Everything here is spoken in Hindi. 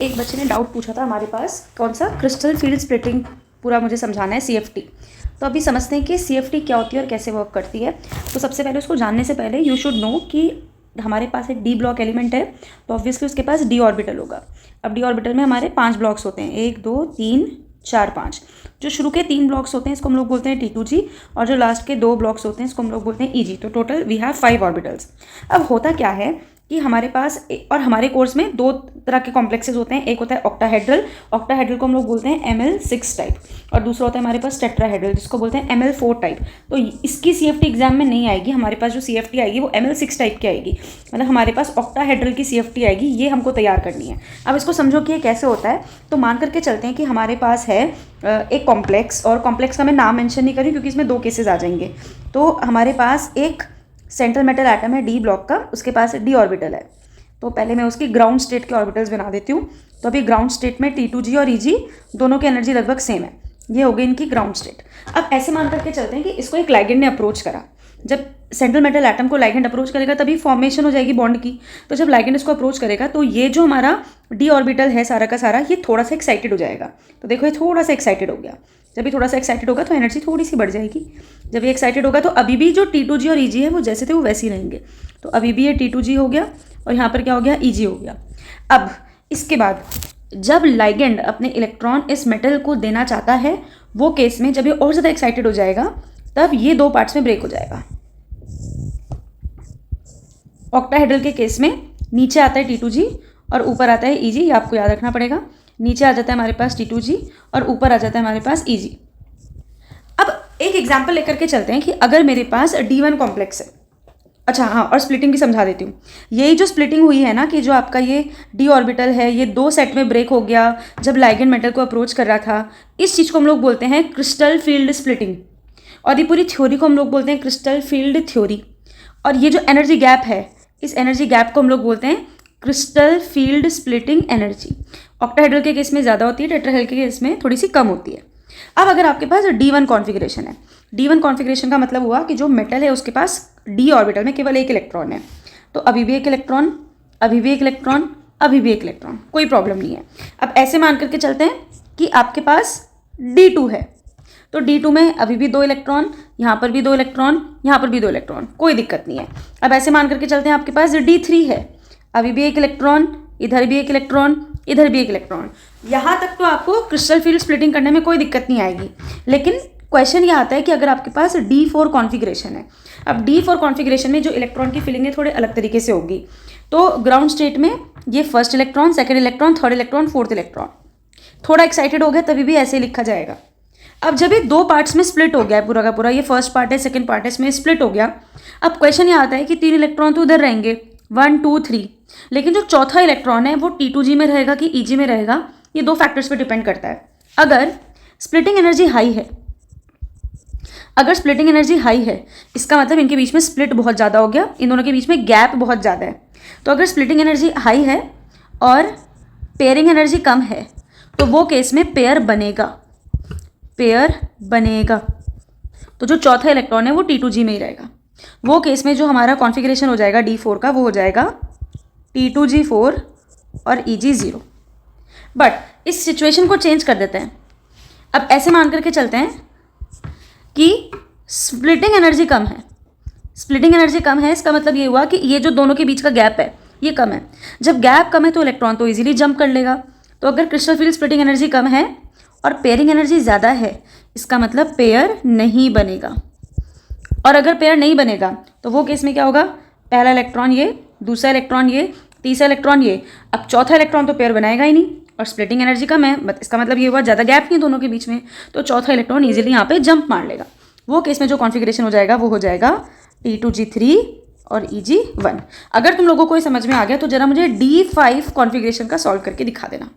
एक बच्चे ने डाउट पूछा था हमारे पास, कौन सा, क्रिस्टल फील्ड स्प्लिटिंग पूरा मुझे समझाना है, CFT। तो अभी समझते हैं कि CFT क्या होती है और कैसे वर्क करती है। तो सबसे पहले उसको जानने से पहले यू शुड नो कि हमारे पास एक डी ब्लॉक एलिमेंट है, तो ऑब्वियसली उसके पास डी ऑर्बिटल होगा। अब डी ऑर्बिटल में हमारे 5 ब्लॉक्स होते हैं, 1 2 3 4 5। जो शुरू के 3 ब्लॉक्स होते हैं इसको हम लोग बोलते हैं T2G, और जो लास्ट के 2 ब्लॉक्स होते हैं इसको हम लोग बोलते हैं EG। तो टोटल वी हैव 5 ऑर्बिटल्स। अब होता क्या है कि हमारे पास और हमारे कोर्स में 2 तरह के कॉम्प्लेक्सेस होते हैं। एक होता है ऑक्टाहेड्रल, ऑक्टाहेड्रल को हम लोग बोलते हैं ML6 टाइप, और दूसरा होता है हमारे पास टेट्राहेड्रल जिसको बोलते हैं ML4 टाइप। तो इसकी CFT एग्जाम में नहीं आएगी, हमारे पास जो CFT आएगी वो ML6 टाइप की आएगी, मतलब हमारे पास ऑक्टाहेड्रल की CFT आएगी, ये हमको तैयार करनी है। अब इसको समझो कि ये कैसे होता है। तो मान करके चलते हैं कि हमारे पास है एक कॉम्प्लेक्स, और कॉम्प्लेक्स का मैं नाम मेंशन नहीं करी क्योंकि इसमें 2 केसेस आ जाएंगे। तो हमारे पास एक सेंट्रल मेटल एटम है डी ब्लॉक का, उसके पास डी ऑर्बिटल है। तो पहले मैं उसकी ग्राउंड स्टेट के ऑर्बिटल्स बना देती हूँ। तो अभी ग्राउंड स्टेट में T2G और EG दोनों की एनर्जी लगभग सेम है, ये हो गई इनकी ग्राउंड स्टेट। अब ऐसे मान करके चलते हैं कि इसको एक लाइगेंड ने अप्रोच करा। जब सेंट्रल मेटल एटम को लाइगेंड अप्रोच करेगा तभी फॉर्मेशन हो जाएगी बॉन्ड की। तो जब लाइगेंड इसको अप्रोच करेगा तो ये जो हमारा डी ऑर्बिटल है सारा का सारा, ये थोड़ा सा एक्साइटेड हो जाएगा। तो देखो ये थोड़ा सा एक्साइटेड हो गया। जब ये थोड़ा सा एक्साइटेड होगा तो एनर्जी थोड़ी सी बढ़ जाएगी। जब ये एक्साइटेड होगा तो अभी भी जो T2G और EG है वो जैसे थे वो वैसे ही रहेंगे। तो अभी भी ये T2G हो गया और यहाँ पर क्या हो गया, EG हो गया। अब इसके बाद जब लाइगेंड अपने इलेक्ट्रॉन इस मेटल को देना चाहता है, वो केस में जब ये और ज़्यादा एक्साइटेड हो जाएगा तब ये 2 पार्ट्स में ब्रेक हो जाएगा। ऑक्टाहेड्रल के केस में नीचे आता है T2G और ऊपर आता है EG, ये आपको याद रखना पड़ेगा। नीचे आ जाता है हमारे पास T2G और ऊपर आ जाता है हमारे पास EG। अब एक एग्जाम्पल लेकर के चलते हैं कि अगर मेरे पास D1 कॉम्प्लेक्स है। अच्छा हाँ, और स्प्लिटिंग भी समझा देती हूँ। यही जो स्प्लिटिंग हुई है ना, कि जो आपका ये डी ऑर्बिटल है ये 2 सेट में ब्रेक हो गया जब लाइगेंड मेटल को अप्रोच कर रहा था, इस चीज़ को हम लोग बोलते हैं क्रिस्टल फील्ड स्प्लिटिंग, और ये पूरी थ्योरी को हम लोग बोलते हैं क्रिस्टल फील्ड थ्योरी। और ये जो एनर्जी गैप है, इस एनर्जी गैप को हम लोग बोलते हैं crystal field splitting energy. Octahedral के केस में ज़्यादा होती है, टेट्राहेड्रल के केस में थोड़ी सी कम होती है। अब अगर आपके पास D1 कॉन्फिगरेशन है, D1 कॉन्फिगरेशन का मतलब हुआ कि जो मेटल है उसके पास डी ऑर्बिटल में केवल एक इलेक्ट्रॉन है। तो अभी भी एक इलेक्ट्रॉन, अभी भी एक इलेक्ट्रॉन, अभी भी एक इलेक्ट्रॉन, कोई प्रॉब्लम नहीं है। अब ऐसे मान करके चलते हैं कि आपके पास D2 है, तो D2 में अभी भी 2 इलेक्ट्रॉन, यहाँ पर भी 2 इलेक्ट्रॉन, यहाँ पर भी 2 इलेक्ट्रॉन, कोई दिक्कत नहीं है। अब ऐसे मान करके चलते हैं आपके पास D3 है, अभी भी एक इलेक्ट्रॉन, इधर भी एक इलेक्ट्रॉन, इधर भी एक इलेक्ट्रॉन। यहाँ तक तो आपको क्रिस्टल फील्ड स्प्लिटिंग करने में कोई दिक्कत नहीं आएगी। लेकिन क्वेश्चन ये आता है कि अगर आपके पास D4 कॉन्फिगरेशन है, अब D4 कॉन्फिगरेशन में जो इलेक्ट्रॉन की फिलिंग है थोड़े अलग तरीके से होगी। तो ग्राउंड स्टेट में ये first electron, second electron, third electron, fourth electron, थोड़ा एक्साइटेड हो गया तभी भी ऐसे लिखा जाएगा। अब जब ये 2 पार्ट्स में स्प्लिट हो गया है पूरा का पूरा, ये फर्स्ट पार्ट है, सेकंड पार्ट है, इसमें स्प्लिट हो गया। अब क्वेश्चन ये आता है कि 3 इलेक्ट्रॉन तो उधर रहेंगे, 1 2 3, लेकिन जो चौथा इलेक्ट्रॉन है वो T2G में रहेगा कि EG में रहेगा, ये 2 फैक्टर्स पे डिपेंड करता है। अगर स्प्लिटिंग एनर्जी हाई है, अगर स्प्लिटिंग एनर्जी हाई है इसका मतलब इनके बीच में स्प्लिट बहुत ज़्यादा हो गया, इन दोनों के बीच में गैप बहुत ज़्यादा है। तो अगर स्प्लिटिंग एनर्जी हाई है और पेयरिंग एनर्जी कम है तो वो केस में पेयर बनेगा, पेयर बनेगा। तो जो चौथा इलेक्ट्रॉन है वो T2G में ही रहेगा। वो केस में जो हमारा कॉन्फिगरेशन हो जाएगा D4 का, वो हो जाएगा T2G4 और EG0। बट इस सिचुएशन को चेंज कर देते हैं। अब ऐसे मान करके चलते हैं कि स्प्लिटिंग एनर्जी कम है, स्प्लिटिंग एनर्जी कम है, इसका मतलब ये हुआ कि ये जो दोनों के बीच का गैप है ये कम है। जब गैप कम है तो इलेक्ट्रॉन तो इजीली जंप कर लेगा। तो अगर क्रिस्टल फील्ड स्प्लिटिंग एनर्जी कम है और पेयरिंग एनर्जी ज़्यादा है, इसका मतलब पेयर नहीं बनेगा। और अगर पेयर नहीं बनेगा तो वो केस में क्या होगा, पहला इलेक्ट्रॉन ये, दूसरा इलेक्ट्रॉन ये, तीसरा इलेक्ट्रॉन ये, अब चौथा इलेक्ट्रॉन तो पेयर बनाएगा ही नहीं, और स्प्लिटिंग एनर्जी कम है, इसका मतलब ये हुआ ज़्यादा गैप नहीं दोनों के बीच में, तो चौथा इलेक्ट्रॉन ईजिली यहाँ पे जंप मार लेगा। वो केस में जो कॉन्फिगरेशन हो जाएगा वो हो जाएगा T2G3 और EG1। अगर तुम लोगों को ये समझ में आ गया तो जरा मुझे D5 कॉन्फिगरेशन का सॉल्व करके दिखा देना।